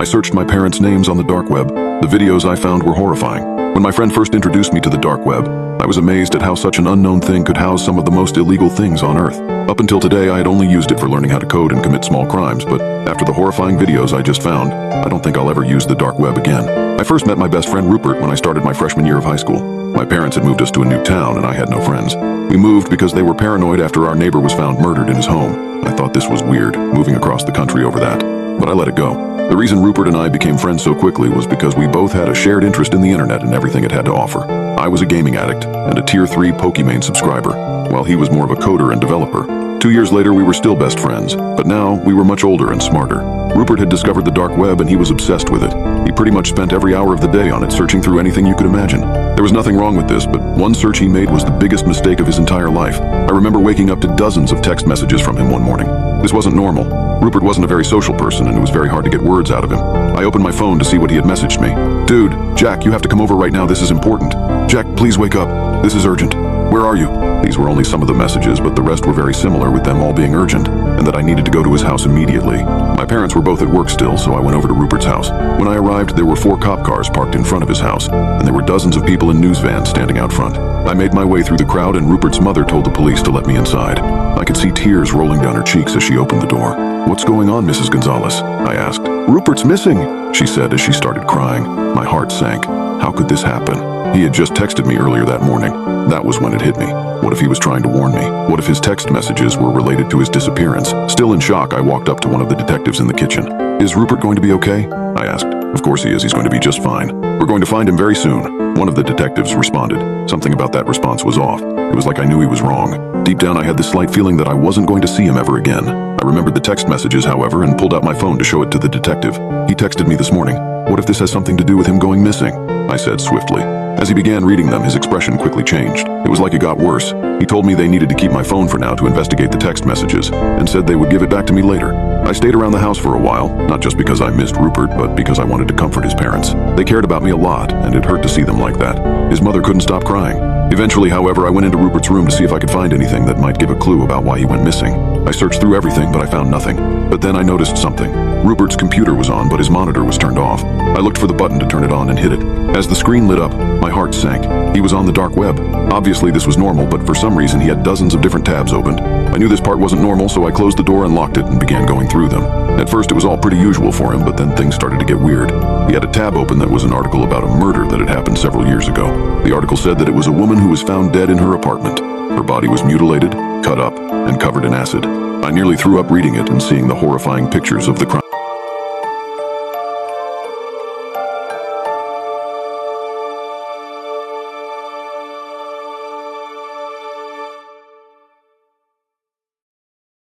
I searched my parents' names on the dark web. The videos I found were horrifying. When my friend first introduced me to the dark web, I was amazed at how such an unknown thing could house some of the most illegal things on Earth. Up until today, I had only used it for learning how to code and commit small crimes, but after the horrifying videos I just found, I don't think I'll ever use the dark web again. I first met my best friend Rupert when I started my freshman year of high school. My parents had moved us to a new town and I had no friends. We moved because they were paranoid after our neighbor was found murdered in his home. I thought this was weird, moving across the country over that, but I let it go. The reason Rupert and I became friends so quickly was because we both had a shared interest in the internet and everything it had to offer. I was a gaming addict and a Tier 3 Pokimane subscriber, while he was more of a coder and developer. 2 years later, we were still best friends, but now we were much older and smarter. Rupert had discovered the dark web and he was obsessed with it. He pretty much spent every hour of the day on it, searching through anything you could imagine. There was nothing wrong with this, but one search he made was the biggest mistake of his entire life. I remember waking up to dozens of text messages from him one morning. This wasn't normal. Rupert wasn't a very social person and it was very hard to get words out of him. I opened my phone to see what he had messaged me. "Dude, Jack, you have to come over right now, this is important. Jack, please wake up. This is urgent. Where are you?" These were only some of the messages, but the rest were very similar, with them all being urgent, and that I needed to go to his house immediately. My parents were both at work still, so I went over to Rupert's house. When I arrived, there were 4 cop cars parked in front of his house, and there were dozens of people in news vans standing out front. I made my way through the crowd, and Rupert's mother told the police to let me inside. I could see tears rolling down her cheeks as she opened the door. "What's going on, Mrs. Gonzalez?" I asked. "Rupert's missing," she said as she started crying. My heart sank. How could this happen? He had just texted me earlier that morning. That was when it hit me. What if he was trying to warn me? What if his text messages were related to his disappearance? Still in shock, I walked up to one of the detectives in the kitchen. "Is Rupert going to be okay?" I asked. "Of course he is. He's going to be just fine. We're going to find him very soon." One of the detectives responded. Something about that response was off. It was like I knew he was wrong. Deep down, I had this slight feeling that I wasn't going to see him ever again. I remembered the text messages, however, and pulled out my phone to show it to the detective. "He texted me this morning. What if this has something to do with him going missing?" I said swiftly. As he began reading them, his expression quickly changed. It was like it got worse. He told me they needed to keep my phone for now to investigate the text messages, and said they would give it back to me later. I stayed around the house for a while, not just because I missed Rupert, but because I wanted to comfort his parents. They cared about me a lot, and it hurt to see them like that. His mother couldn't stop crying. Eventually, however, I went into Rupert's room to see if I could find anything that might give a clue about why he went missing. I searched through everything, but I found nothing. But then I noticed something. Rupert's computer was on, but his monitor was turned off. I looked for the button to turn it on and hit it. As the screen lit up, my heart sank. He was on the dark web. Obviously, this was normal, but for some reason, he had dozens of different tabs opened. I knew this part wasn't normal, so I closed the door and locked it and began going through them. At first, it was all pretty usual for him, but then things started to get weird. He had a tab open that was an article about a murder that had happened several years ago. The article said that it was a woman who was found dead in her apartment. Her body was mutilated, cut up, and covered in acid. I nearly threw up reading it and seeing the horrifying pictures of the crime.